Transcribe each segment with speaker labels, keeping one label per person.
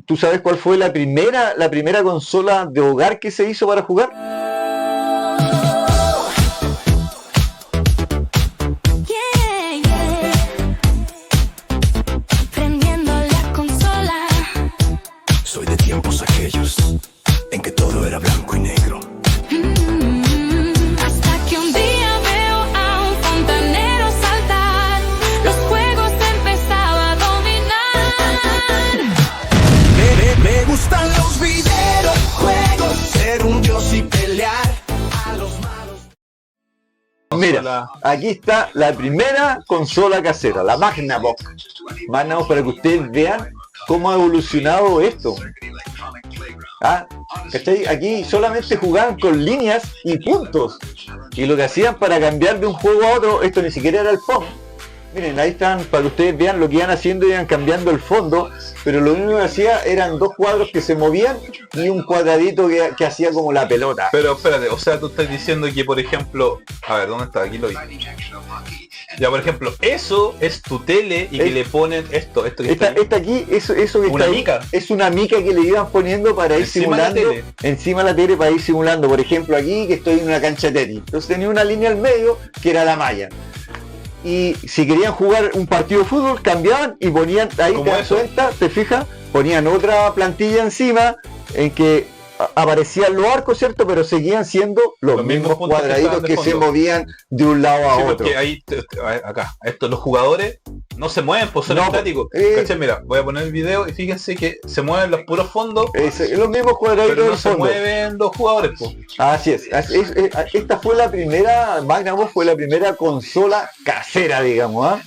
Speaker 1: ¿Tú sabes cuál fue la primera consola de hogar que se hizo para jugar?
Speaker 2: Prendiendo la consola.
Speaker 3: Soy de tiempos aquellos en que todo era blanco y negro.
Speaker 2: Hasta que un día veo a un fontanero saltar. Los juegos empezaba a dominar.
Speaker 3: Me gustan los videojuegos, ser un dios y pelear a los malos.
Speaker 1: Mira, aquí está la primera consola casera, la Magnavox. Magnavox, para que ustedes vean cómo ha evolucionado esto. ¿Cachai? Aquí solamente jugaban con líneas y puntos. Y lo que hacían para cambiar de un juego a otro, esto ni siquiera era el fondo. Miren, ahí están, para que ustedes vean lo que iban haciendo, iban cambiando el fondo, pero lo único que hacía eran dos cuadros que se movían y un cuadradito que hacía como la pelota.
Speaker 4: Pero espérate, o sea, tú estás diciendo que, por ejemplo, a ver, ¿dónde está? Aquí lo vi. Ya, por ejemplo, eso es tu tele y que le ponen esto que está ahí.
Speaker 1: Esta aquí, eso que
Speaker 4: ¿Una
Speaker 1: está ahí,
Speaker 4: mica?
Speaker 1: es una mica que le iban poniendo para ir
Speaker 4: Encima de la
Speaker 1: simulando,
Speaker 4: tele.
Speaker 1: encima de la tele para ir simulando. Por ejemplo, aquí que estoy en una cancha de tenis, entonces tenía una línea al medio que era la malla. Y si querían jugar un partido de fútbol, cambiaban y ponían, ahí te das cuenta, te fijas, ponían otra plantilla encima en que aparecían los arcos, ¿cierto? Pero seguían siendo los mismos cuadraditos que se movían de un lado a otro.
Speaker 4: Porque ahí, acá, los jugadores no se mueven, pues son estáticos. ¿Cachai? Mira, voy a poner el video y fíjense que se mueven los puros fondos.
Speaker 1: Los mismos cuadraditos
Speaker 4: pero no
Speaker 1: del
Speaker 4: se
Speaker 1: fondo.
Speaker 4: mueven los jugadores, pues.
Speaker 1: Así es. Esta fue la primera, Magnavox fue la primera consola casera, digamos, ¿ah?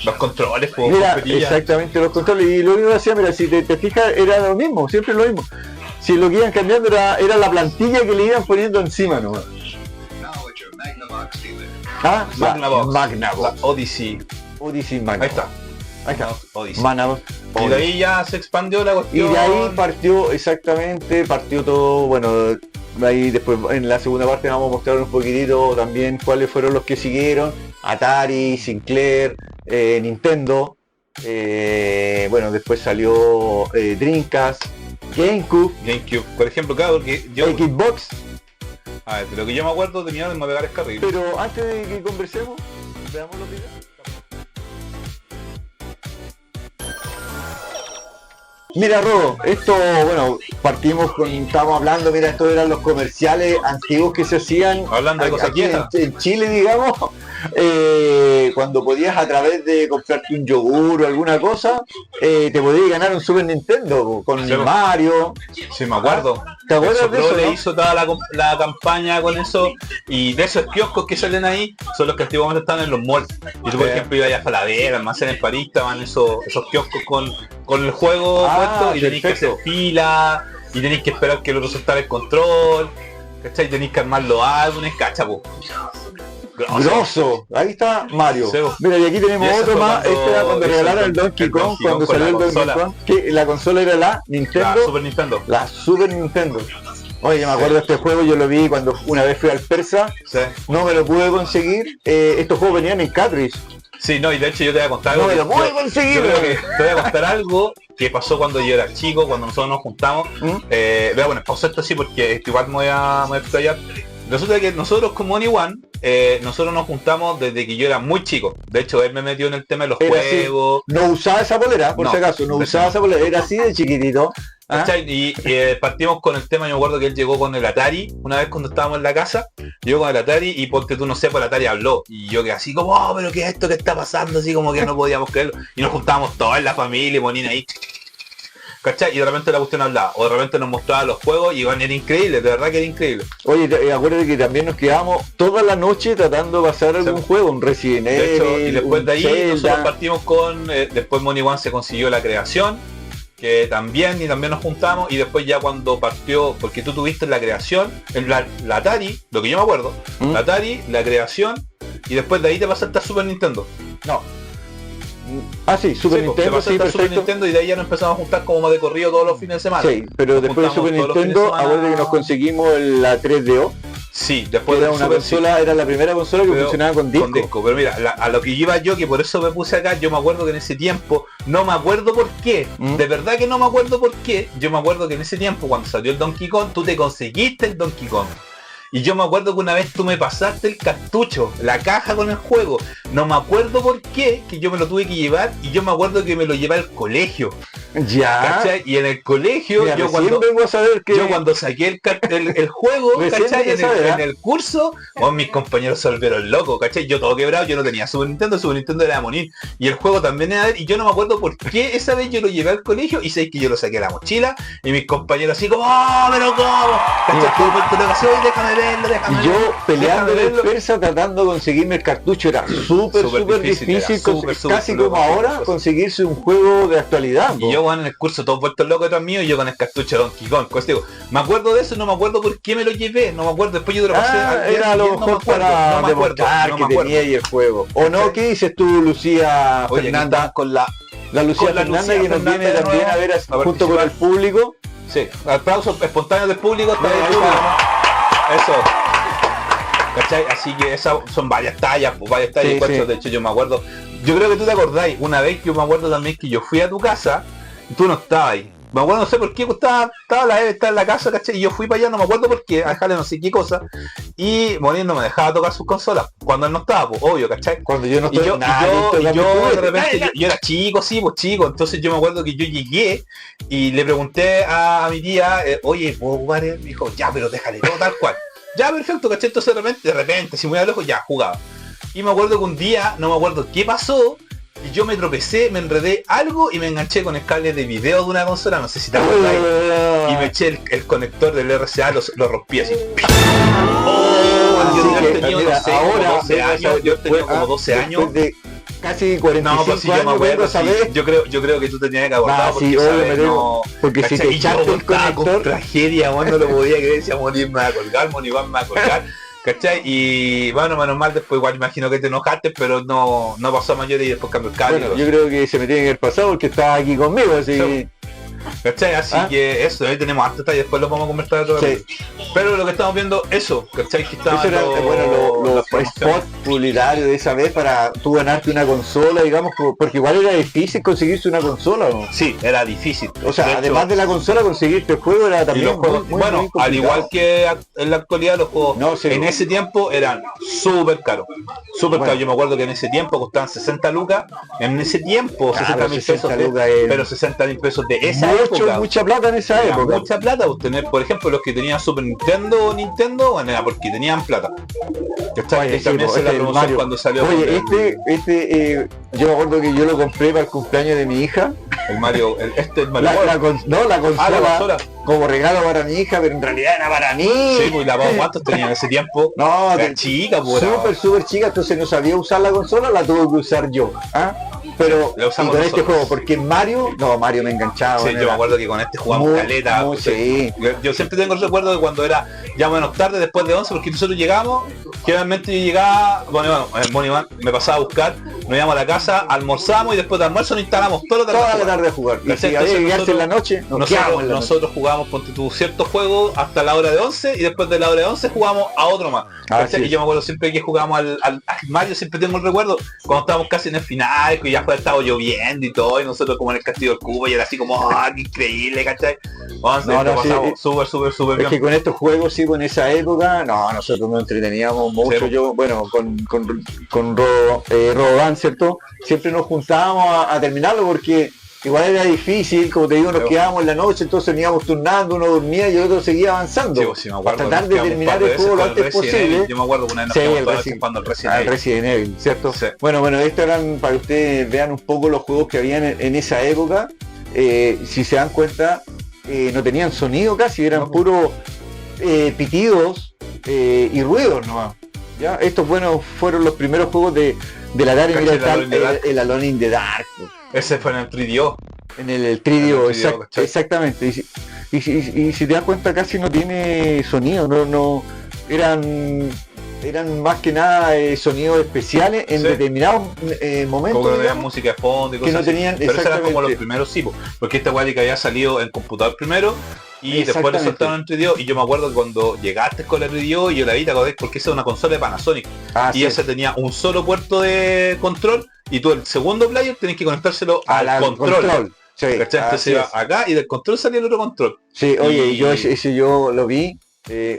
Speaker 4: Los controles, pues.
Speaker 1: Mira, exactamente, los controles. Y lo único que hacía, mira, si te fijas, era lo mismo, siempre lo mismo. Si lo que iban cambiando era la plantilla que le iban poniendo encima nomás.
Speaker 4: Magnavox.
Speaker 1: Magnavox.
Speaker 4: Odyssey
Speaker 1: Magnavox.
Speaker 4: Ahí está. Odyssey.
Speaker 1: Magnavox.
Speaker 4: Y de ahí ya se expandió la cuestión.
Speaker 1: Y de ahí partió todo, bueno, ahí después en la segunda parte vamos a mostrar un poquitito también cuáles fueron los que siguieron. Atari, Sinclair, Nintendo, bueno, después salió Dreamcast, GameCube,
Speaker 4: por ejemplo, claro, porque yo...
Speaker 1: Xbox.
Speaker 4: A ver, de lo que yo me acuerdo tenía de pegar escarril.
Speaker 1: Pero antes de que conversemos, veamos los videos. Mira, Rodo, esto, bueno, estábamos hablando, mira, estos eran los comerciales antiguos que se hacían
Speaker 4: hablando de cosas
Speaker 1: aquí en Chile, digamos, cuando podías a través de comprarte un yogur o alguna cosa, te podías ganar un Super Nintendo con Mario.
Speaker 4: Sí, me acuerdo.
Speaker 1: ¿Te acuerdas de eso?
Speaker 4: Le hizo toda la campaña con eso, y de esos kioscos que salen ahí son los que antiguamente estaban en los malls. Y tú, por ejemplo, ibas a Falabella, Almacén en París, estaban esos kioscos con el juego puesto, y tenéis que hacer fila, y tenéis que esperar que el otro soltara el control, ¿cachai? Tenéis que armar los álbumes, cachapo.
Speaker 1: Grosso, ahí está Mario.
Speaker 4: Sí.
Speaker 1: Mira, y aquí tenemos otro más. Este era cuando regalaron el Donkey Kong, cuando salió el Donkey Kong, que la consola era la Nintendo. La Super Nintendo. Oye, yo me acuerdo de este juego, yo lo vi cuando una vez fui al Persa, no me lo pude conseguir. Estos juegos venían en cartridge.
Speaker 4: Sí, no, y de hecho yo te voy a contar algo.
Speaker 1: No me lo pude conseguir.
Speaker 4: Te voy a contar algo que pasó cuando yo era chico, cuando nosotros nos juntamos. Bueno, pausa esto así porque igual me voy a explayar. Resulta que nosotros como Only One, nosotros nos juntamos desde que yo era muy chico. De hecho, él me metió en el tema de los juegos.
Speaker 1: Así. No usaba esa polera, por si acaso, no usaba esa polera, era así de chiquitito.
Speaker 4: Y partimos con el tema, yo me acuerdo que él llegó con el Atari, una vez cuando estábamos en la casa, llegó con el Atari y ponte tú, no sé, por el Atari habló. Y yo que así como, oh, pero ¿qué es esto que está pasando? Así como que no podíamos creerlo. Y nos juntábamos todos en la familia y ponían ahí, ¿cachai? Y de repente la cuestión hablaba, o de repente nos mostraba los juegos y era increíble, de verdad que era increíble.
Speaker 1: Oye, acuérdate que también nos quedábamos toda la noche tratando de pasar algún juego, un Resident Evil,
Speaker 4: de hecho, y después de ahí
Speaker 1: Zelda.
Speaker 4: nosotros partimos con, después Money One se consiguió la creación, que también nos juntamos, y después ya cuando partió, porque tú tuviste la creación, la Atari, lo que yo me acuerdo, la Atari, la creación, y después de ahí te pasaste a Super Nintendo.
Speaker 1: No. Sí, Super Nintendo, sí, perfecto.
Speaker 4: Super Nintendo, y de ahí ya nos empezamos a juntar como de corrido todos los fines de semana.
Speaker 1: Sí, pero después de Super Nintendo, acuérdate que nos conseguimos la 3DO.
Speaker 4: Sí, después
Speaker 1: Era
Speaker 4: del
Speaker 1: una
Speaker 4: Super,
Speaker 1: consola, era la primera consola que
Speaker 4: Pero
Speaker 1: funcionaba con disco.
Speaker 4: Pero mira, a lo que iba yo, que por eso me puse acá, yo me acuerdo que en ese tiempo, no me acuerdo por qué, de verdad que no me acuerdo por qué, yo me acuerdo que en ese tiempo, cuando salió el Donkey Kong, tú te conseguiste el Donkey Kong. Y yo me acuerdo que una vez tú me pasaste el cartucho, la caja con el juego. No me acuerdo por qué, que yo me lo tuve que llevar, y yo me acuerdo que me lo llevé al colegio.
Speaker 1: Ya.
Speaker 4: ¿Cachai? Y en el colegio,
Speaker 1: Mira,
Speaker 4: yo
Speaker 1: recién vengo a saber que...
Speaker 4: yo cuando saqué el juego,
Speaker 1: Recién
Speaker 4: ¿cachai?
Speaker 1: vengo a saber,
Speaker 4: En el curso, mis compañeros se volvieron locos, ¿cachai? Yo todo quebrado, yo no tenía Super Nintendo era de Monín. Y el juego también era de él, y yo no me acuerdo por qué esa vez yo lo llevé al colegio, y sé que yo lo saqué a la mochila, y mis compañeros así como, ¡oh, pero cómo! ¿Cachai? Déjame verlo,
Speaker 1: Y yo peleando en el persa tratando de conseguirme el cartucho, era súper difícil, casi como ahora conseguirse un juego de actualidad.
Speaker 4: Y yo, bueno, en el curso todos vueltos locos detrás mío, y yo con el cartucho de Donkey Kong. Pues, digo, me acuerdo de eso, no me acuerdo por qué me lo llevé, no me acuerdo, después yo te lo pasé.
Speaker 1: Era a lo mejor para demostrar que tenía ahí el juego. ¿O no? ¿Qué dices tú, Lucía Fernanda?
Speaker 4: Con la
Speaker 1: Lucía Fernanda, que nos viene también a ver junto con el público.
Speaker 4: Sí, aplausos espontáneos del público. Eso. ¿Cachai? Así que esas son varias tallas, sí. De hecho yo me acuerdo, yo creo que tú te acordáis, una vez que yo me acuerdo también que yo fui a tu casa, y tú no estabas ahí. Me acuerdo, no sé por qué, estaba la Eve, estaba en la casa, ¿cachai? Y yo fui para allá, no me acuerdo por qué, a dejarle no sé qué cosa, y Morir no me dejaba tocar sus consolas, cuando él no estaba, pues, obvio, ¿cachai?
Speaker 1: Cuando yo no estoy,
Speaker 4: yo de repente, yo era chico, sí, pues chico, entonces yo me acuerdo que yo llegué, y le pregunté a mi tía, oye, ¿puedo jugar? Me dijo, ya, pero déjale todo tal cual. Ya, perfecto, ¿cachai? Entonces de repente, si muy a lejos, ya, jugaba. Y me acuerdo que un día, no me acuerdo qué pasó, y yo me tropecé, me enredé algo y me enganché con el cable de video de una consola, no sé si te acuerdas, y me eché el conector del RCA, lo rompí así. Yo tenía, no sé, ahora, como 12 años, yo tenía como 12 años.
Speaker 1: De casi 45
Speaker 4: no, pues sí,
Speaker 1: años,
Speaker 4: yo me acuerdo,
Speaker 1: sí.
Speaker 4: yo creo que tú tenías que abordar,
Speaker 1: sí, porque si te echaste el conector,
Speaker 4: con tragedia, no lo podía creer, decía, Morir me va a colgar, Morir me va a colgar. ¿Cachai? Y bueno, menos mal, después igual imagino que te enojaste, pero no pasó a mayores y después cambió el cable.
Speaker 1: Bueno, yo creo que se me tiene que haber pasado porque estaba aquí conmigo, así...
Speaker 4: Sí. ¿Cachai? Así que eso, ahí tenemos harto y después lo vamos a conversar otra vez. Pero lo que estamos viendo, eso, ¿cachai? Que
Speaker 1: eso era, los spots publicitarios de esa vez para tú ganarte una consola, digamos, porque igual era difícil conseguirse una consola, ¿no?
Speaker 4: Sí, era difícil.
Speaker 1: O sea, además de la consola, conseguirte el juego era también
Speaker 4: muy al igual que en la actualidad los juegos en ese tiempo eran súper caros. Caros. Yo me acuerdo que en ese tiempo costaban 60 lucas, en ese tiempo 60.000 pesos, pero 60.000 pesos de esa época.
Speaker 1: Mucha plata en esa época.
Speaker 4: Mucha plata, tener, por ejemplo, los que tenían Super Nintendo o Nintendo, bueno, era porque tenían plata. También se la promoción cuando salió.
Speaker 1: Oye, yo me acuerdo que yo lo compré para el cumpleaños de mi hija.
Speaker 4: El Mario,
Speaker 1: la consola como regalo para mi hija, pero en realidad era para mí.
Speaker 4: Sí, pues la ¿cuántos tenía en ese tiempo?
Speaker 1: No,
Speaker 4: era chica, pues.
Speaker 1: Súper chica, entonces no sabía usar la consola, la tuve que usar yo. Pero y con este juego, porque Mario me enganchaba.
Speaker 4: Sí, yo me acuerdo que con este jugamos caleta.
Speaker 1: Sí.
Speaker 4: Yo siempre tengo el recuerdo de cuando era ya menos tarde, después de 11, porque nosotros llegamos, generalmente yo llegaba, bueno, me pasaba a buscar, nos íbamos a la casa, almorzamos y después de almuerzo nos instalamos toda la tarde a jugar.
Speaker 1: Y si había que quedarse en la noche,
Speaker 4: nosotros jugábamos, ponte tú, ciertos juegos hasta la hora de 11 y después de la hora de 11 jugamos a otro más. Y yo me acuerdo siempre que jugábamos al Mario, siempre tengo el recuerdo, cuando estábamos casi en el final, que ya estaba lloviendo y todo, y nosotros como en el castillo del cubo y era así como, qué increíble, ¿cachai? Súper bien.
Speaker 1: Es que con estos juegos, sí, con esa época, nosotros nos entreteníamos mucho. Yo, bueno, con Rodan, ¿cierto? Siempre nos juntábamos a terminarlo porque igual era difícil, como te digo, nos quedábamos en la noche, entonces veníamos turnando, uno dormía y el otro seguía avanzando.
Speaker 4: Para
Speaker 1: tratar de terminar el juego lo antes posible.
Speaker 4: Yo me acuerdo que una vez nos quedamos jugando el
Speaker 1: Resident Evil, ¿cierto? Sí. Bueno, estos eran para que ustedes vean un poco los juegos que habían en esa época. Si se dan cuenta, no tenían sonido casi, eran puros pitidos y ruidos nomás. ¿Ya? Estos fueron los primeros juegos de la Atari. Mira, el Alone in the Dark.
Speaker 4: Ese fue en el 3DO.
Speaker 1: En el 3DO, exactamente. Y si te das cuenta casi no tiene sonido, no eran eran más que nada sonidos especiales en
Speaker 4: Sí.
Speaker 1: determinados momentos,
Speaker 4: Como que no tenían
Speaker 1: digamos,
Speaker 4: música de fondo y
Speaker 1: que
Speaker 4: cosas
Speaker 1: no
Speaker 4: así.
Speaker 1: tenían
Speaker 4: Pero esos eran como
Speaker 1: exactamente.
Speaker 4: los primeros sí, po, porque esta weá que había salido en computador primero y después le
Speaker 1: Exactamente.
Speaker 4: soltaron en 3DO y yo me acuerdo que cuando llegaste con la 3DO y yo la vi, ¿te acordás? Porque esa es una consola de Panasonic
Speaker 1: Ah,
Speaker 4: y
Speaker 1: sí.
Speaker 4: esa tenía un solo puerto de control y tú el segundo player tenés que conectárselo
Speaker 1: A
Speaker 4: al
Speaker 1: la
Speaker 4: control.
Speaker 1: Sí,
Speaker 4: ¿Cachai? Entonces
Speaker 1: así
Speaker 4: iba
Speaker 1: es.
Speaker 4: acá y del control salía el otro control.
Speaker 1: Sí, oye,
Speaker 4: Y-
Speaker 1: yo ese yo lo vi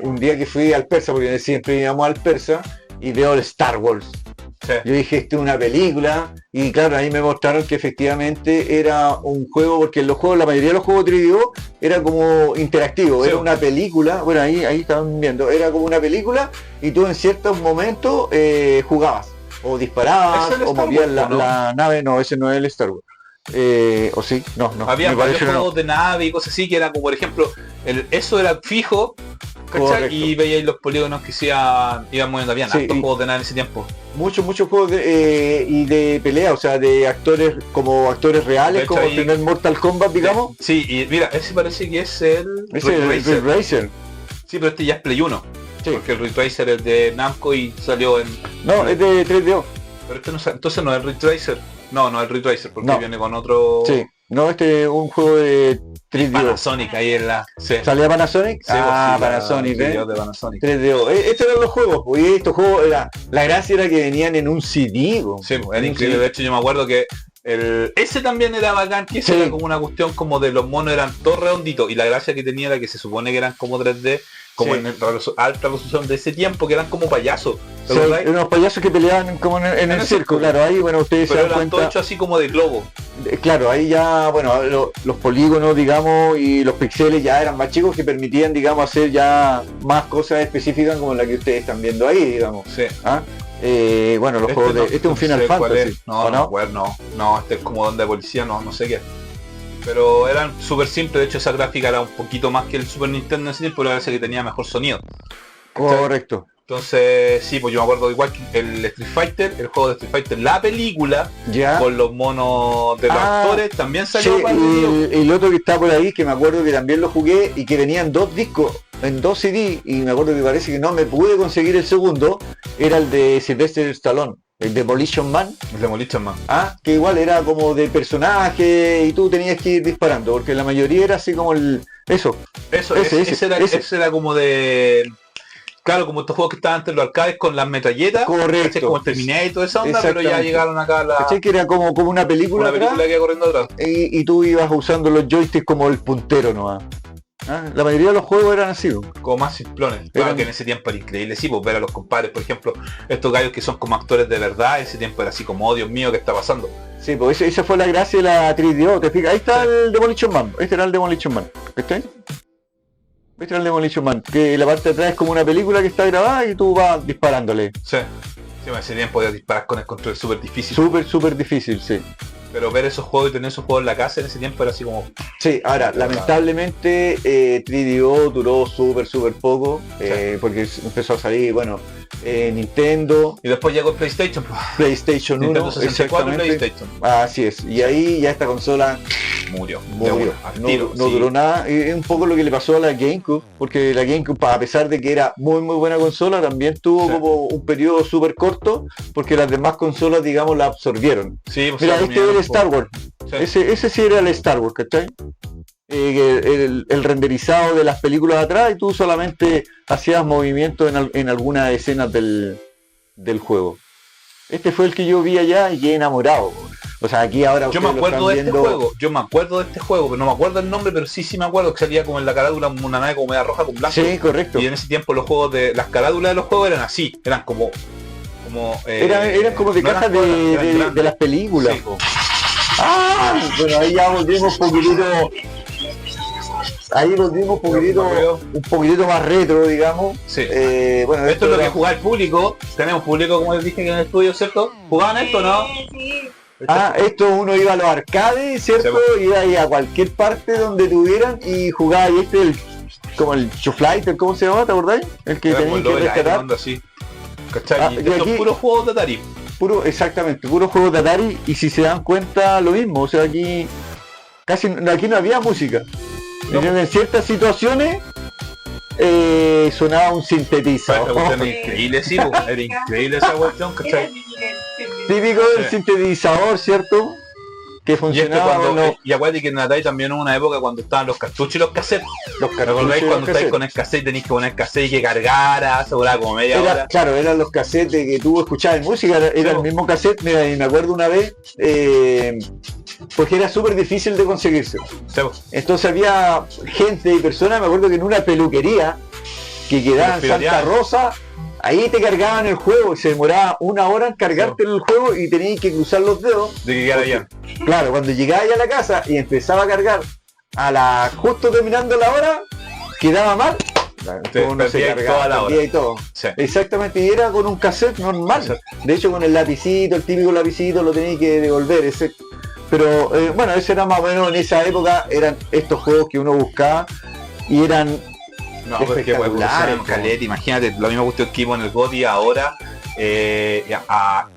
Speaker 1: un día que fui al Persa, porque siempre íbamos al Persa y veo el Star Wars.
Speaker 4: Sí.
Speaker 1: Yo dije, esto es una película, y claro, ahí me mostraron que efectivamente era un juego, porque en los juegos, la mayoría de los juegos 3DO era como interactivo,
Speaker 4: Sí.
Speaker 1: era una película, bueno, ahí estaban viendo, era como una película, y tú en ciertos momentos jugabas, o disparabas,
Speaker 4: ¿Es el
Speaker 1: o
Speaker 4: Star
Speaker 1: movías
Speaker 4: Wars, no?
Speaker 1: la nave, no, ese no es el Star Wars. ¿O sí? No,
Speaker 4: Había
Speaker 1: me
Speaker 4: varios
Speaker 1: parece que no.
Speaker 4: juegos de nave y cosas así que eran como por ejemplo, eso era fijo, ¿cachai?
Speaker 1: Correcto.
Speaker 4: Y veíais los polígonos que iban moviendo bien,
Speaker 1: Sí,
Speaker 4: hartos
Speaker 1: y-
Speaker 4: juegos de nave en ese tiempo.
Speaker 1: Muchos juegos y de pelea, o sea, de actores como actores reales,
Speaker 4: De hecho,
Speaker 1: como
Speaker 4: ahí-
Speaker 1: el primer Mortal Kombat, digamos.
Speaker 4: Sí, y mira, ese parece que es el
Speaker 1: Ese
Speaker 4: Ridge
Speaker 1: es el
Speaker 4: Racer.
Speaker 1: Racer.
Speaker 4: Sí, pero este ya es Play 1.
Speaker 1: Sí.
Speaker 4: Porque el Ridge Racer es de Namco y salió en...
Speaker 1: No, es de 3DO.
Speaker 4: Pero este no, entonces no es el Ridge Racer. No es el Ridge Racer porque
Speaker 1: No.
Speaker 4: viene con otro...
Speaker 1: Sí. No, este es un juego de 3DO.
Speaker 4: Panasonic ahí en la... Sí.
Speaker 1: ¿Salía Panasonic?
Speaker 4: Sí, pues,
Speaker 1: Ah,
Speaker 4: sí, la
Speaker 1: Panasonic,
Speaker 4: 3DO
Speaker 1: ¿eh?
Speaker 4: de Panasonic.
Speaker 1: 3DO. Estos eran los juegos, pues, y estos juegos, la gracia era que venían en un CD, po.
Speaker 4: Sí, pues, era
Speaker 1: En un
Speaker 4: increíble.
Speaker 1: CD.
Speaker 4: De hecho, yo me acuerdo que ese también era bacán, que ese
Speaker 1: Sí.
Speaker 4: era como una cuestión como de los monos eran todos redonditos y la gracia que tenía era que se supone que eran como 3D, como
Speaker 1: Sí.
Speaker 4: en alta resolución de ese tiempo, que eran como payasos. ¿Te
Speaker 1: Sí,
Speaker 4: acordás?
Speaker 1: eran unos payasos que peleaban como en el circo, claro, ahí, bueno, ustedes se
Speaker 4: Pero
Speaker 1: dan
Speaker 4: eran todos
Speaker 1: cuenta.
Speaker 4: hechos así como de globo.
Speaker 1: Claro, ahí ya, bueno, los polígonos, digamos, y los píxeles ya eran más chicos que permitían, digamos, hacer ya más cosas específicas como la que ustedes están viendo ahí, digamos.
Speaker 4: Sí.
Speaker 1: ¿Ah? Bueno, los juegos
Speaker 4: no-
Speaker 1: este es un
Speaker 4: no
Speaker 1: Final
Speaker 4: sé cuál
Speaker 1: Fantasy.
Speaker 4: es. No,
Speaker 1: ¿o
Speaker 4: no, me acuerdo, no, este es como donde de policía, no sé qué. Pero eran súper simples, de hecho esa gráfica era un poquito más que el Super Nintendo en ese tiempo, pero parece que tenía mejor sonido.
Speaker 1: Correcto.
Speaker 4: Entonces, sí, pues yo me acuerdo igual que el Street Fighter, el juego de Street Fighter, la película,
Speaker 1: Ya.
Speaker 4: con los monos de los
Speaker 1: Ah,
Speaker 4: actores, también
Speaker 1: Sí,
Speaker 4: salió para el video.
Speaker 1: y el otro que está por ahí, que me acuerdo que también lo jugué y que venían dos discos en dos CD, y me acuerdo que parece que no me pude conseguir el segundo, era el de Sylvester Stallone, el Demolition Man,
Speaker 4: El Demolition Man.
Speaker 1: que igual era como de personaje y tú tenías que ir disparando, porque la mayoría era así como eso.
Speaker 4: Eso,
Speaker 1: Ese,
Speaker 4: ese era como de... Claro, como estos juegos que estaban entre los arcades con las metralletas,
Speaker 1: Correcto.
Speaker 4: ¿cachai? Como el Terminator y toda esa onda, pero ya
Speaker 1: Exactamente.
Speaker 4: llegaron acá a
Speaker 1: ¿Cachai? Que era como una película,
Speaker 4: una película
Speaker 1: atrás,
Speaker 4: que iba corriendo atrás.
Speaker 1: y tú ibas usando los joysticks como el puntero nomás. La mayoría de los juegos eran así.
Speaker 4: Como más simplones. Claro
Speaker 1: Eran-
Speaker 4: que en ese tiempo era increíble, sí, pues ver a los compadres, por ejemplo, estos gallos que son como actores de verdad, ese tiempo era así como, oh Dios mío, ¿qué está pasando?
Speaker 1: Sí, pues esa fue la gracia de la 3DO, te fijas, ahí está
Speaker 4: Sí.
Speaker 1: el Demolition Man, este era el Demolition Man, ¿viste? Este era el Demolition Man, que la parte de atrás es como una película que está grabada y tú vas disparándole.
Speaker 4: Sí. Sí, en ese tiempo podías disparar con el control súper difícil.
Speaker 1: Súper difícil, sí.
Speaker 4: Pero ver esos juegos y tener esos juegos en la casa en ese tiempo era así como...
Speaker 1: Sí, ahora, lamentablemente 3DO duró súper poco, porque empezó a salir, bueno, Nintendo,
Speaker 4: Y después llegó el PlayStation, pues,
Speaker 1: PlayStation 1,
Speaker 4: Nintendo 64 y
Speaker 1: exactamente.
Speaker 4: PlayStation.
Speaker 1: Así es, y ahí ya esta consola
Speaker 4: Murió. De
Speaker 1: murió.
Speaker 4: una, al
Speaker 1: No,
Speaker 4: tiro,
Speaker 1: no
Speaker 4: sí.
Speaker 1: duró nada. Y es un poco lo que le pasó a la GameCube, porque la GameCube, a pesar de que era muy buena consola, también tuvo
Speaker 4: Sí.
Speaker 1: como un periodo súper corto, porque las demás consolas, digamos, la absorbieron.
Speaker 4: Sí, pues,
Speaker 1: Mira,
Speaker 4: se
Speaker 1: este era el
Speaker 4: comieron,
Speaker 1: Star Wars.
Speaker 4: Sí.
Speaker 1: Ese sí era el Star Wars, ¿cachai? El renderizado de las películas atrás y tú solamente hacías movimientos en algunas escenas del juego. Este fue el que yo vi allá y quedé enamorado. O sea, aquí ahora
Speaker 4: Yo me
Speaker 1: ustedes lo
Speaker 4: acuerdo de
Speaker 1: están
Speaker 4: este
Speaker 1: viendo-
Speaker 4: juego, pero no me acuerdo el nombre, pero sí me acuerdo que salía como en la carátula una nave como media roja con blanco.
Speaker 1: Sí, correcto.
Speaker 4: Y en ese tiempo los juegos las carátulas de los juegos eran así, eran como
Speaker 1: Eran como de
Speaker 4: no eran
Speaker 1: cajas
Speaker 4: cuadras, eran
Speaker 1: de
Speaker 4: grandes.
Speaker 1: las películas.
Speaker 4: Sí, po.
Speaker 1: Bueno, ahí ya volvimos un poquitito. Ahí volvimos un poquitito más retro, digamos.
Speaker 4: Sí.
Speaker 1: Bueno,
Speaker 4: Esto es lo que
Speaker 1: era-
Speaker 4: jugaba el público. Tenemos público, como les dije, en el estudio, ¿cierto? ¿Jugaban esto, no?
Speaker 1: Esto uno iba a los arcades, ¿cierto?
Speaker 4: Sí,
Speaker 1: Iba ahí a cualquier parte donde tuvieran y jugaba y como el Showflight, ¿cómo se llama? ¿Te acordáis? El que
Speaker 4: Era como
Speaker 1: tenía
Speaker 4: el
Speaker 1: que
Speaker 4: Double Iron,
Speaker 1: rescatar.
Speaker 4: onda así. ¿Cachai?
Speaker 1: Y
Speaker 4: Y estos
Speaker 1: aquí-
Speaker 4: puros juegos de Atari.
Speaker 1: Exactamente, puros juegos de Atari, y si se dan cuenta lo mismo, o sea, aquí no había música.
Speaker 4: No.
Speaker 1: En ciertas situaciones sonaba un
Speaker 4: Esa
Speaker 1: sintetizador.
Speaker 4: cuestión era increíble, sí, pues, era increíble esa cuestión, ¿cachai?
Speaker 1: Típico del sintetizador, ¿cierto? Que
Speaker 4: Y este
Speaker 1: funcionaba
Speaker 4: cuando,
Speaker 1: con
Speaker 4: y acuérdate que en Atari también hubo una época cuando estaban los cartuchos y los cassettes.
Speaker 1: los
Speaker 4: ¿Te
Speaker 1: cartuchos.
Speaker 4: acordáis
Speaker 1: y
Speaker 4: cuando
Speaker 1: los
Speaker 4: estáis
Speaker 1: cassettes.
Speaker 4: con el cassette tenéis que poner el cassette y que cargara, se duraba como media hora?
Speaker 1: Claro, eran los cassettes que tú escuchabas en música, era
Speaker 4: Sí,
Speaker 1: el mismo cassette, mira, y me acuerdo una vez, porque era súper difícil de conseguirse.
Speaker 4: Sí, pues.
Speaker 1: Entonces había gente y personas, me acuerdo que en una peluquería que quedaba en Santa
Speaker 4: pirateaban.
Speaker 1: Rosa, ahí te cargaban el juego y se demoraba 1 hora en cargarte el juego y tenías que cruzar los dedos.
Speaker 4: De que quedara bien.
Speaker 1: Claro, cuando llegaba ya a la casa y empezaba a cargar justo terminando la hora, quedaba mal.
Speaker 4: Te
Speaker 1: Todo no se
Speaker 4: perdías
Speaker 1: cargaba,
Speaker 4: toda la
Speaker 1: perdía
Speaker 4: hora.
Speaker 1: y todo.
Speaker 4: Sí.
Speaker 1: Exactamente, y era con un cassette normal.
Speaker 4: Exacto.
Speaker 1: De hecho, con el lapicito, el típico lapicito, lo tenéis que devolver. Pero bueno, eso era más o menos en esa época, eran estos juegos que uno buscaba y eran
Speaker 4: No, pero es que pues,
Speaker 1: espectaculares,
Speaker 4: evolucionaron caleta, imagínate, la misma cuestión que vimos en el GOTY ahora,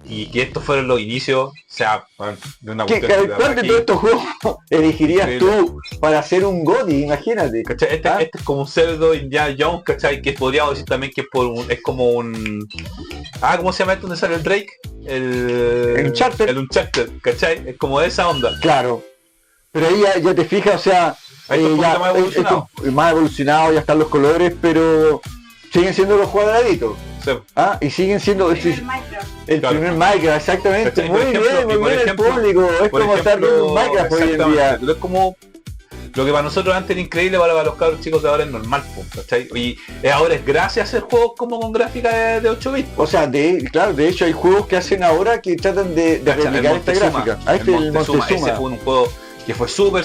Speaker 4: y que estos fueron los inicios, o sea, bueno, de una
Speaker 1: ¿Cuál
Speaker 4: cuestión
Speaker 1: de todos estos juegos elegirías
Speaker 4: Increíble.
Speaker 1: tú para hacer un GOTY? Imagínate.
Speaker 4: ¿cachai? Este es como un pseudo Indiana Jones, ¿cachai? Que podríamos decir también que es como un... ¿cómo se llama esto donde sale el Drake?
Speaker 1: El Uncharted.
Speaker 4: El Uncharted, ¿cachai? Es como de esa onda.
Speaker 1: Claro. Pero ahí ya te fijas, o sea,
Speaker 4: Ahí está un poquito más evolucionado.
Speaker 1: esto es más evolucionado, ya están los colores, pero siguen siendo los cuadraditos.
Speaker 4: Sí.
Speaker 1: Y siguen siendo el
Speaker 4: Claro.
Speaker 1: primer Minecraft, exactamente.
Speaker 4: ¿Cachai?
Speaker 1: Muy
Speaker 4: Por ejemplo,
Speaker 1: bien,
Speaker 4: y
Speaker 1: muy
Speaker 4: por
Speaker 1: bien
Speaker 4: ejemplo-
Speaker 1: el público. Es
Speaker 4: Por
Speaker 1: como estar viendo un
Speaker 4: ejemplo,
Speaker 1: Minecraft hoy en día.
Speaker 4: exactamente, pero es como lo que para nosotros antes era increíble, para los cabros chicos de ahora es normal, po, ¿cachai? Y ahora es gracias a hacer juegos como con gráfica de 8 bits.
Speaker 1: O sea, claro, de hecho hay juegos que hacen ahora que tratan de
Speaker 4: ¿Cachai?
Speaker 1: replicar esta gráfica. Ahí está el Montezuma.
Speaker 4: Ese fue un juego que fue súper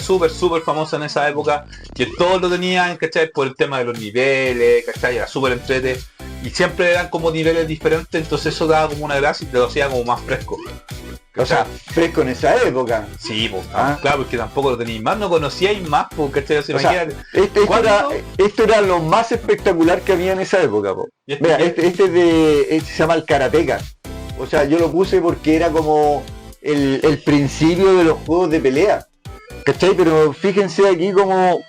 Speaker 4: famoso en esa época, que todos lo tenían, ¿cachai? Por el tema de los niveles, ¿cachai? Era súper entrete, y siempre eran como niveles diferentes, entonces eso daba como una gracia y te lo hacía como más fresco.
Speaker 1: O sea, fresco en esa época.
Speaker 4: Sí, pues,
Speaker 1: Ah.
Speaker 4: claro, porque tampoco lo teníais más, no conocíais más, porque ¿cachai? O sea,
Speaker 1: O sea,
Speaker 4: imagínate,
Speaker 1: esto
Speaker 4: ¿cuándo?
Speaker 1: era lo más espectacular que había en esa época. Po.
Speaker 4: Y
Speaker 1: Mira, este se llama el Karateka. O sea, yo lo puse porque era como el principio de los juegos de pelea. ¿Cachai? Pero fíjense aquí como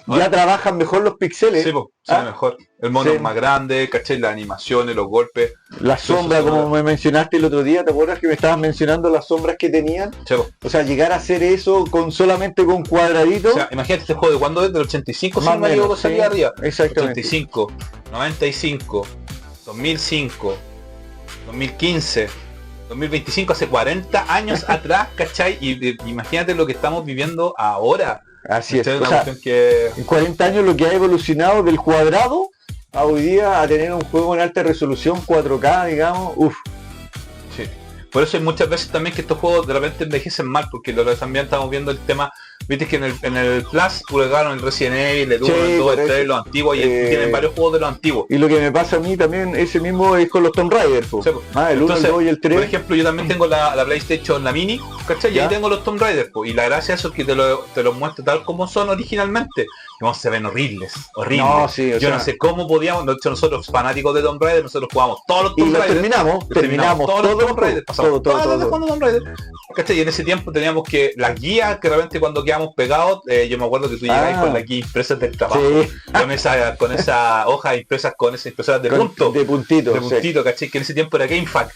Speaker 1: ya trabajan mejor los pixeles.
Speaker 4: Sí, pues, se ve mejor. El mono
Speaker 1: Sí.
Speaker 4: es más grande, ¿cachai? Las animaciones, los golpes.
Speaker 1: Las sombras,
Speaker 4: Eso,
Speaker 1: como me mencionaste el otro día, ¿te acuerdas que me estabas mencionando las sombras que tenían?
Speaker 4: Sí, pues.
Speaker 1: O sea, llegar a hacer eso solamente con cuadraditos.
Speaker 4: O sea, imagínate este juego de cuándo es, del 85, si
Speaker 1: Más
Speaker 4: no me
Speaker 1: o
Speaker 4: equivoco,
Speaker 1: menos,
Speaker 4: salía
Speaker 1: sí.
Speaker 4: arriba.
Speaker 1: Exactamente.
Speaker 4: 85, 95, 2005, 2015, 2025, hace 40 años atrás, ¿cachai? Y imagínate lo que estamos viviendo ahora.
Speaker 1: Así es.
Speaker 4: ¿Cachai?
Speaker 1: O
Speaker 4: Una
Speaker 1: sea,
Speaker 4: cuestión que...
Speaker 1: en 40 años lo que ha evolucionado del cuadrado a hoy día a tener un juego en alta resolución 4K, digamos,
Speaker 4: Sí. Por eso hay muchas veces también que estos juegos de repente envejecen mal, porque lo que también estamos viendo el tema, viste que en el Plus publicaron el Resident Evil, el 1,
Speaker 1: Sí,
Speaker 4: el 2, el
Speaker 1: por
Speaker 4: 3,
Speaker 1: eso.
Speaker 4: los antiguos, y tienen varios juegos de los antiguos.
Speaker 1: Y lo que me pasa a mí también, ese mismo es con los Tomb Raider, po.
Speaker 4: Sí, po.
Speaker 1: El 1,
Speaker 4: Entonces,
Speaker 1: el 2 y el 3.
Speaker 4: Por ejemplo, yo también tengo la PlayStation, la Mini, ¿cachai? Y
Speaker 1: Ya.
Speaker 4: ahí tengo los Tomb Raider, po. Y la gracia de eso es que te los muestro tal como son originalmente. No, se ven horribles.
Speaker 1: No, sí, o
Speaker 4: yo
Speaker 1: sea-
Speaker 4: no sé cómo podíamos, nosotros fanáticos de Tomb Raider, nosotros jugamos todos los
Speaker 1: Y
Speaker 4: Tomb
Speaker 1: lo
Speaker 4: Raider.
Speaker 1: terminamos
Speaker 4: todos los Tomb Raider, pasamos
Speaker 1: todo.
Speaker 4: todas las de jugando Tomb Raider. ¿Cachai? Y en ese tiempo teníamos que las guías, que realmente cuando quedamos pegados, yo me acuerdo que tú llegabas con las guías impresas del trabajo,
Speaker 1: Sí.
Speaker 4: con esa hoja impresas, con esas impresoras de punto,
Speaker 1: De puntito.
Speaker 4: de puntito, ¿cachai? Que en ese tiempo era GameFAQ.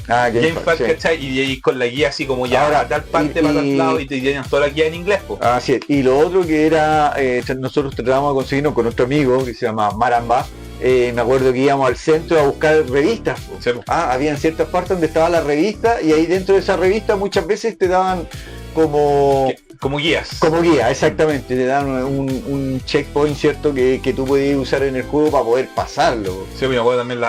Speaker 1: GameFAQ, sí.
Speaker 4: ¿cachai? Y con la guía así como ya
Speaker 1: Ahora,
Speaker 4: a tal parte para tal lado, y te tenían toda la guía en inglés, po.
Speaker 1: Así es. Y lo otro que era, nosotros tratábamos de conseguirnos con nuestro amigo que se llama Maramba. Me acuerdo que íbamos al centro a buscar revistas. Po.
Speaker 4: Sí, po.
Speaker 1: Habían ciertas partes donde estaba la revista y ahí dentro de esa revista muchas veces te daban como
Speaker 4: Como guías.
Speaker 1: guía, exactamente, te dan un checkpoint, cierto, que tú podías usar en el juego para poder pasarlo.
Speaker 4: Sí, me acuerdo también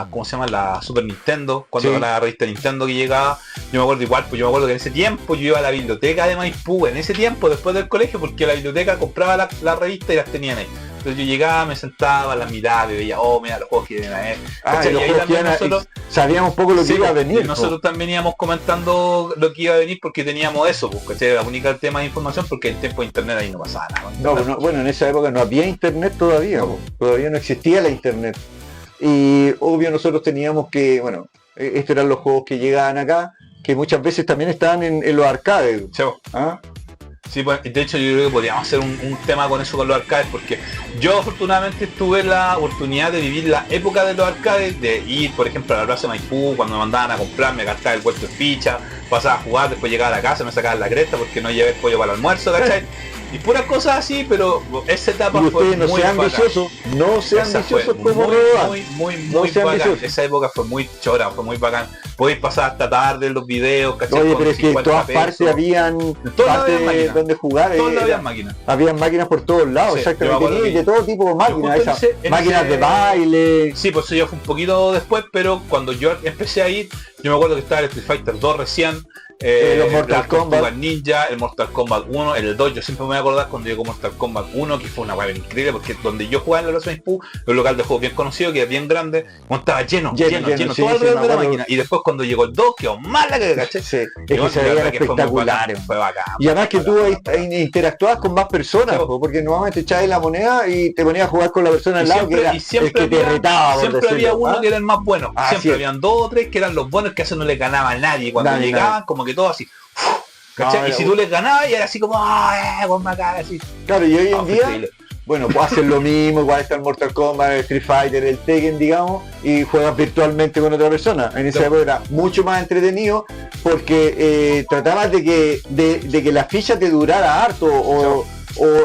Speaker 4: ¿cómo se llama? La Super Nintendo, cuando
Speaker 1: Sí.
Speaker 4: era la revista Nintendo que llegaba, yo me acuerdo igual, pues yo me acuerdo que en ese tiempo yo iba a la biblioteca de Maipú, en ese tiempo, después del colegio, porque la biblioteca compraba la revista y las tenían ahí. Entonces yo llegaba, me sentaba, las miraba y veía, mira los juegos que vienen a ver. ¿Cachai?
Speaker 1: Y los
Speaker 4: Y ahí
Speaker 1: juegos que
Speaker 4: también
Speaker 1: iban
Speaker 4: nosotros...
Speaker 1: sabíamos poco lo que
Speaker 4: Sí,
Speaker 1: iba a
Speaker 4: pues,
Speaker 1: venir.
Speaker 4: y nosotros también íbamos comentando lo que iba a venir porque teníamos eso, pues, ¿cachai? La única tema de información, porque en tiempo de internet ahí no pasaba nada.
Speaker 1: Bueno, en esa época no había internet todavía, todavía no existía la internet. Y obvio nosotros teníamos que, bueno, estos eran los juegos que llegaban acá, que muchas veces también estaban en los arcades.
Speaker 4: Sí,
Speaker 1: ¿Ah?
Speaker 4: Sí, pues, de hecho yo creo que podríamos hacer un tema con eso con los arcades, porque yo afortunadamente tuve la oportunidad de vivir la época de los arcades, de ir por ejemplo a la plaza Maipú, cuando me mandaban a comprar, me gastaba el vuelto en ficha, pasaba a jugar, después llegaba a la casa, me sacaban la cresta porque no llevé el pollo para el almuerzo, ¿cachai? Y puras cosas así, pero esa etapa fue
Speaker 1: no
Speaker 4: muy
Speaker 1: sean
Speaker 4: bacán.
Speaker 1: viciosos, no sean
Speaker 4: Esa fue
Speaker 1: viciosos como
Speaker 4: muy,
Speaker 1: robar.
Speaker 4: muy
Speaker 1: No sean
Speaker 4: bacán.
Speaker 1: viciosos.
Speaker 4: Esa época fue muy chora, fue muy bacán. Podéis pasar hasta tarde en los videos, ¿cachai?
Speaker 1: Oye,
Speaker 4: Con
Speaker 1: pero es que en
Speaker 4: 50
Speaker 1: todas
Speaker 4: pesos.
Speaker 1: partes habían
Speaker 4: todas
Speaker 1: partes
Speaker 4: habían máquinas.
Speaker 1: donde jugar.
Speaker 4: Todas las habían máquinas.
Speaker 1: Habían máquinas por todos lados,
Speaker 4: Sí, yo me
Speaker 1: exactamente.
Speaker 4: acuerdo
Speaker 1: Y
Speaker 4: que
Speaker 1: de todo tipo de máquinas,
Speaker 4: justo
Speaker 1: esas
Speaker 4: en
Speaker 1: máquinas
Speaker 4: ese-
Speaker 1: de baile.
Speaker 4: Sí, pues eso ya fue un poquito después, pero cuando yo empecé a ir, yo me acuerdo que estaba el Street Fighter 2 recién,
Speaker 1: los Mortal
Speaker 4: las
Speaker 1: Kombat.
Speaker 4: Tortugas Ninja, el Mortal Kombat 1, el 2, yo siempre me voy a acordar cuando llegó Mortal Kombat 1, que fue una hueá increíble, porque donde yo jugaba en la Plaza Maipú, un local de juegos bien conocido, que es bien grande, estaba lleno,
Speaker 1: Lleno,
Speaker 4: lleno,
Speaker 1: sí,
Speaker 4: todo
Speaker 1: sí,
Speaker 4: alrededor
Speaker 1: me
Speaker 4: de la
Speaker 1: acuerdo.
Speaker 4: máquina. Y después cuando llegó el 2, quedó mala que caché.
Speaker 1: Sí, es
Speaker 4: Y
Speaker 1: que
Speaker 4: bueno,
Speaker 1: se
Speaker 4: la
Speaker 1: veían
Speaker 4: verdad que fue muy
Speaker 1: espectaculares.
Speaker 4: bacán, fue bacán.
Speaker 1: Y además que tú
Speaker 4: bacán.
Speaker 1: interactuabas con más personas,
Speaker 4: Sí,
Speaker 1: po, porque normalmente echabas la moneda y te ponías a jugar con la persona al lado, que era el que te retaba, por
Speaker 4: siempre había
Speaker 1: decirlo,
Speaker 4: uno
Speaker 1: ¿ah?
Speaker 4: que era el más bueno.
Speaker 1: Así
Speaker 4: Siempre
Speaker 1: es.
Speaker 4: habían 2 o 3 que eran los buenos, que a eso no les ganaba a nadie. Cuando
Speaker 1: Nadie,
Speaker 4: llegaban,
Speaker 1: nadie.
Speaker 4: como que todo así. ¿Cachai?
Speaker 1: No,
Speaker 4: y si tú les ganabas, y era así como, con bacán, así.
Speaker 1: Claro, y hoy en
Speaker 4: fue
Speaker 1: día,
Speaker 4: increíble.
Speaker 1: bueno, pues hacen lo mismo, igual está el Mortal Kombat, el Street Fighter, el Tekken, digamos, y juegas virtualmente con otra persona. En esa
Speaker 4: Claro.
Speaker 1: época era mucho más entretenido porque tratabas de que la ficha te durara harto o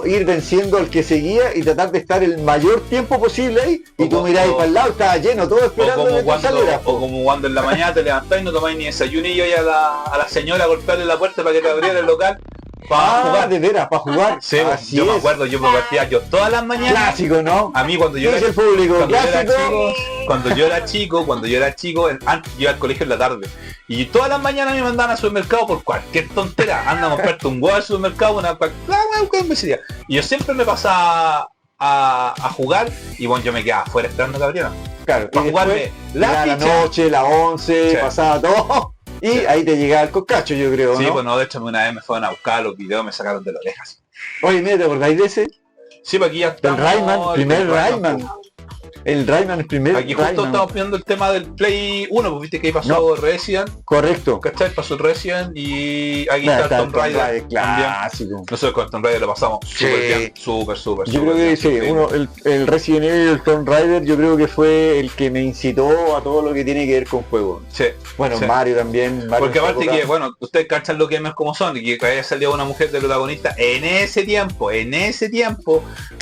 Speaker 1: ir venciendo al que seguía y tratar de estar el mayor tiempo posible ahí y tú mirás para el lado, estaba lleno, todo
Speaker 4: O
Speaker 1: esperando
Speaker 4: como,
Speaker 1: que tú salieras.
Speaker 4: o como cuando en la mañana te levantás y no tomáis ni desayuno y yo a la señora a golpearle la puerta para que te abriera el local para jugar.
Speaker 1: de veras, para jugar.
Speaker 4: Sí,
Speaker 1: Así
Speaker 4: yo me
Speaker 1: es.
Speaker 4: acuerdo, yo me partía yo todas las mañanas.
Speaker 1: Clásico, ¿no?
Speaker 4: A mí cuando yo
Speaker 1: ¿Qué
Speaker 4: era,
Speaker 1: dice el público?
Speaker 4: cuando yo era
Speaker 1: Clásico.
Speaker 4: chico, cuando yo era chico, antes yo iba al colegio en la tarde. Y todas las mañanas me mandaban al supermercado por cualquier tontera. Anda a comprarte un huevo al supermercado, una imbecilidad. Y yo siempre me pasaba a jugar y bueno, yo me quedaba afuera esperando que abrieran.
Speaker 1: Claro,
Speaker 4: Para
Speaker 1: y
Speaker 4: jugarme
Speaker 1: después,
Speaker 4: la
Speaker 1: la
Speaker 4: ficha.
Speaker 1: noche, la 11,
Speaker 4: Sí.
Speaker 1: pasaba todo. Y
Speaker 4: Sí.
Speaker 1: ahí te llegaba el coscacho, yo creo,
Speaker 4: Sí,
Speaker 1: ¿no?
Speaker 4: bueno, de hecho una vez me fueron a buscar los videos, me sacaron de las orejas.
Speaker 1: Oye, mira, ¿te acordáis de ese?
Speaker 4: Sí, pues aquí ya
Speaker 1: El
Speaker 4: estamos.
Speaker 1: Rayman, primer
Speaker 4: el
Speaker 1: Rayman. El Rayman, el primer
Speaker 4: Aquí justo
Speaker 1: Rayman.
Speaker 4: estamos viendo el tema del Play 1, pues viste que ahí pasó Resident,
Speaker 1: Correcto.
Speaker 4: ¿cachai? Pasó el Resident y aquí
Speaker 1: Mira,
Speaker 4: está el Tomb Raider también.
Speaker 1: clásico.
Speaker 4: Nosotros con Tomb Raider lo pasamos súper
Speaker 1: Sí.
Speaker 4: bien, súper
Speaker 1: Yo creo que
Speaker 4: bien,
Speaker 1: sí,
Speaker 4: increíble.
Speaker 1: el Resident Evil y el Tomb Raider yo creo que fue el que me incitó a todo lo que tiene que ver con juegos.
Speaker 4: Sí.
Speaker 1: Bueno,
Speaker 4: Sí.
Speaker 1: Mario también. Mario
Speaker 4: Porque
Speaker 1: en su
Speaker 4: aparte
Speaker 1: época.
Speaker 4: que, bueno, ustedes cachan lo que es como son, y que haya salido una mujer de protagonista en ese tiempo,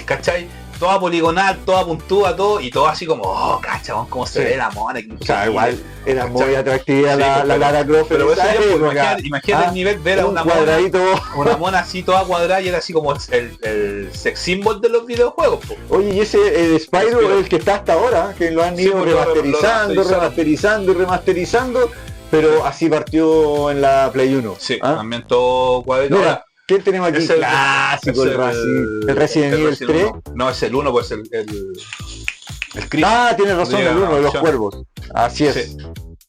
Speaker 4: ¿cachai? Toda poligonal, toda puntúa, todo, y todo así como, cachai, cómo se
Speaker 1: Sí.
Speaker 4: ve la mona.
Speaker 1: O sea, igual era muy
Speaker 4: ¿cachai?
Speaker 1: atractiva
Speaker 4: Sí,
Speaker 1: la
Speaker 4: pero-
Speaker 1: Lara Croft.
Speaker 4: Pero
Speaker 1: en
Speaker 4: eso
Speaker 1: esa
Speaker 4: ya, pues,
Speaker 1: época.
Speaker 4: imagínate el nivel, ver a
Speaker 1: un
Speaker 4: una mona,
Speaker 1: cuadradito.
Speaker 4: una mona así toda cuadrada y era así como el sex symbol de los videojuegos, po.
Speaker 1: Oye, y ese Spyro es el que está hasta ahora, que lo han
Speaker 4: Sí,
Speaker 1: ido
Speaker 4: pues, lo
Speaker 1: remasterizando, remasterizando, pero así partió en la Play 1.
Speaker 4: Sí,
Speaker 1: ¿Ah?
Speaker 4: también todo cuadrito.
Speaker 1: Mira,
Speaker 4: Ahora,
Speaker 1: ¿quién tenemos aquí?
Speaker 4: es el-
Speaker 1: Clásico,
Speaker 4: es
Speaker 1: el Resident Evil 3.
Speaker 4: 1. No, es el 1, pues el Chris.
Speaker 1: Ah, tienes razón,
Speaker 4: Llega
Speaker 1: el 1 de los
Speaker 4: la
Speaker 1: cuervos. Así es.
Speaker 4: Sí.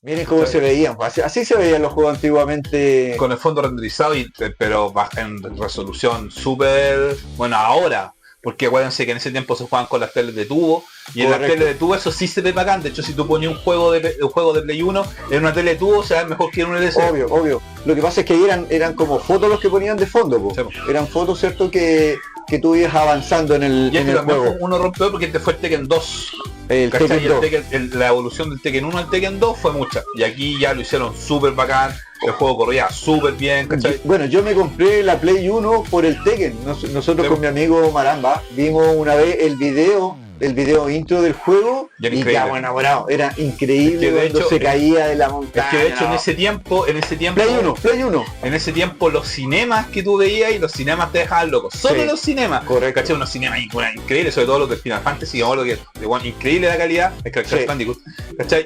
Speaker 1: Miren cómo se veían, así se veían los juegos antiguamente.
Speaker 4: Con el fondo renderizado, pero en resolución súper... Bueno, ahora, porque acuérdense que en ese tiempo se jugaban con las teles de tubo, y en las
Speaker 1: Correcto.
Speaker 4: teles de tubo eso sí se ve bacán. De hecho, si tú ponías un juego de Play 1 en una tele de tubo, se ve mejor que en un LCD.
Speaker 1: Obvio. Lo que pasa es que ahí eran como fotos los que ponían de fondo, po.
Speaker 4: Sí, po.
Speaker 1: Eran fotos, ¿cierto? Que tú ibas avanzando en el,
Speaker 4: Y
Speaker 1: en
Speaker 4: este
Speaker 1: el
Speaker 4: también
Speaker 1: juego.
Speaker 4: uno rompió porque este fue el Tekken 2.
Speaker 1: El
Speaker 4: ¿Cachai? Y
Speaker 1: Tekken 2.
Speaker 4: la evolución del Tekken 1 al Tekken 2 fue mucha. Y aquí ya lo hicieron súper bacán. El juego corría súper bien, ¿cachai?
Speaker 1: Bueno, yo me compré la Play 1 por el Tekken. Nosotros
Speaker 4: Sí.
Speaker 1: con mi amigo Maramba vimos una vez el video intro del juego
Speaker 4: Y era
Speaker 1: y
Speaker 4: increíble.
Speaker 1: quedamos enamorados. Era increíble
Speaker 4: Es que de
Speaker 1: cuando
Speaker 4: hecho-
Speaker 1: se caía de la
Speaker 4: Es
Speaker 1: montaña.
Speaker 4: que de hecho en
Speaker 1: no.
Speaker 4: ese tiempo,
Speaker 1: Play 1.
Speaker 4: en ese tiempo los cinemas que tú veías y los cinemas te dejaban locos. Solo
Speaker 1: Sí.
Speaker 4: los cinemas.
Speaker 1: Correcto.
Speaker 4: ¿Cachai? Unos cinemas increíbles, sobre todo los del Final Fantasy, lo que increíble la calidad, es que el Crash
Speaker 1: Sí.
Speaker 4: Bandicoot, ¿cachai?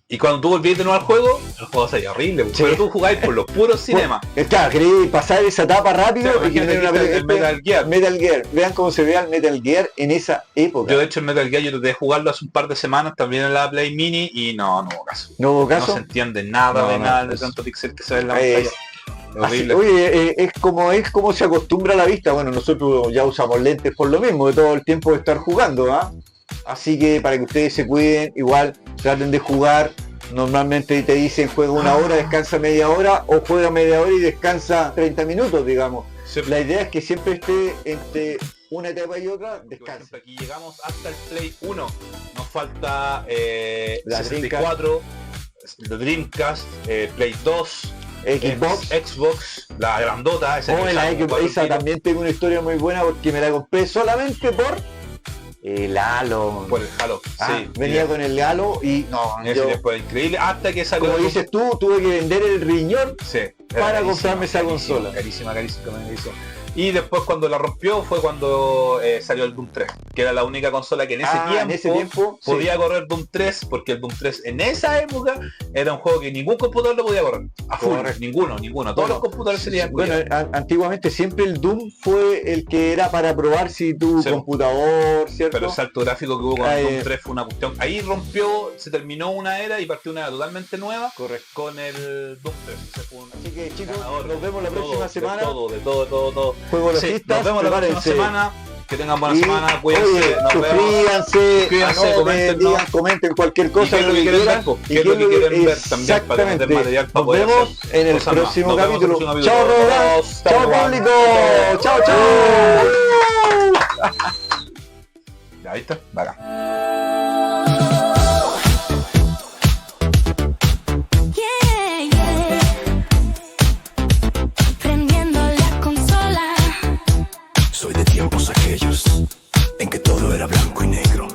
Speaker 4: Y cuando tú volvías de nuevo al juego, el juego salía horrible,
Speaker 1: Sí.
Speaker 4: pero tú jugáis por los puros cinemas.
Speaker 1: Claro, quería pasar esa etapa rápido
Speaker 4: Sí,
Speaker 1: y que
Speaker 4: imagínate
Speaker 1: tener
Speaker 4: que
Speaker 1: una
Speaker 4: el Metal Gear.
Speaker 1: Metal Gear. Vean cómo se vea el Metal Gear en esa época.
Speaker 4: Yo de hecho el Metal Gear yo traté de jugarlo hace un par de semanas también en la Play Mini y no hubo caso.
Speaker 1: ¿No hubo
Speaker 4: No
Speaker 1: caso?
Speaker 4: se entiende nada de
Speaker 1: No,
Speaker 4: nada de
Speaker 1: es-
Speaker 4: tanto pixel que se ve en la
Speaker 1: es-
Speaker 4: pantalla.
Speaker 1: Así,
Speaker 4: Horrible.
Speaker 1: oye, es como se acostumbra a la vista. Bueno, nosotros ya usamos lentes por lo mismo, de todo el tiempo de estar jugando, ¿ah? Así que para que ustedes se cuiden, igual traten de jugar, Normalmente te dicen juega una hora, descansa media hora, o juega media hora y descansa 30 minutos, digamos.
Speaker 4: Sí.
Speaker 1: La idea es que siempre esté entre una etapa y otra,
Speaker 4: Por
Speaker 1: descansa.
Speaker 4: ejemplo, aquí llegamos hasta el Play 1. Nos falta
Speaker 1: La
Speaker 4: 64, la Dreamcast, Play 2, Xbox, la grandota, esa que
Speaker 1: la
Speaker 4: usaba como cuatro
Speaker 1: esa
Speaker 4: kilos.
Speaker 1: también tengo una historia muy buena porque me la compré solamente por el Halo.
Speaker 4: Por el Halo, sí.
Speaker 1: Venía con el Halo y no,
Speaker 4: Ese
Speaker 1: yo,
Speaker 4: después increíble, hasta que salió
Speaker 1: como dices tú, tuve que vender el riñón
Speaker 4: sí, era
Speaker 1: para
Speaker 4: carísima,
Speaker 1: comprarme esa consola.
Speaker 4: Carísima. Y después cuando la rompió fue cuando salió el Doom 3, que era la única consola que en ese tiempo podía
Speaker 1: sí.
Speaker 4: correr Doom 3, porque el Doom 3 en esa época era un juego que ningún computador lo podía correr. A full,
Speaker 1: Correcto.
Speaker 4: ninguno. Todos los computadores se tenían
Speaker 1: Bueno, antiguamente siempre el Doom fue el que era para probar si tu
Speaker 4: Sí.
Speaker 1: computador, ¿cierto?
Speaker 4: Pero el salto gráfico que hubo con el Doom 3
Speaker 1: eh.
Speaker 4: fue una cuestión. Ahí rompió, se terminó una era y partió una era totalmente nueva
Speaker 1: Correcto.
Speaker 4: con el Doom 3. Ese fue un
Speaker 1: Así que chicos,
Speaker 4: ganador
Speaker 1: nos vemos la
Speaker 4: de
Speaker 1: próxima
Speaker 4: todo,
Speaker 1: semana.
Speaker 4: De todo.
Speaker 1: Juego
Speaker 4: Sí,
Speaker 1: Logistas,
Speaker 4: nos vemos la próxima
Speaker 1: prepárense.
Speaker 4: semana. Que tengan buena
Speaker 1: Y,
Speaker 4: semana, cuídense,
Speaker 1: oye,
Speaker 4: nos vemos.
Speaker 1: suscríbanse,
Speaker 4: comenten,
Speaker 1: digan, comenten cualquier
Speaker 4: ¿Y
Speaker 1: cosa.
Speaker 4: qué es lo que quieren ver? po? ¿Qué es lo que quieren ver también para meter material para
Speaker 1: Nos
Speaker 4: poder
Speaker 1: vemos
Speaker 4: hacer
Speaker 1: en el
Speaker 4: cosas más?
Speaker 1: próximo
Speaker 4: Nos vemos en el
Speaker 1: capítulo.
Speaker 4: próximo
Speaker 1: Chao,
Speaker 4: capítulo.
Speaker 1: Roda.
Speaker 4: Chao,
Speaker 1: Chao,
Speaker 4: Juan.
Speaker 1: público. Chao, chao.
Speaker 4: Ya, ahí está, bacán.
Speaker 2: Yeah. Prendiendo la consola.
Speaker 3: Soy de tiempos aquellos en que todo era blanco y negro.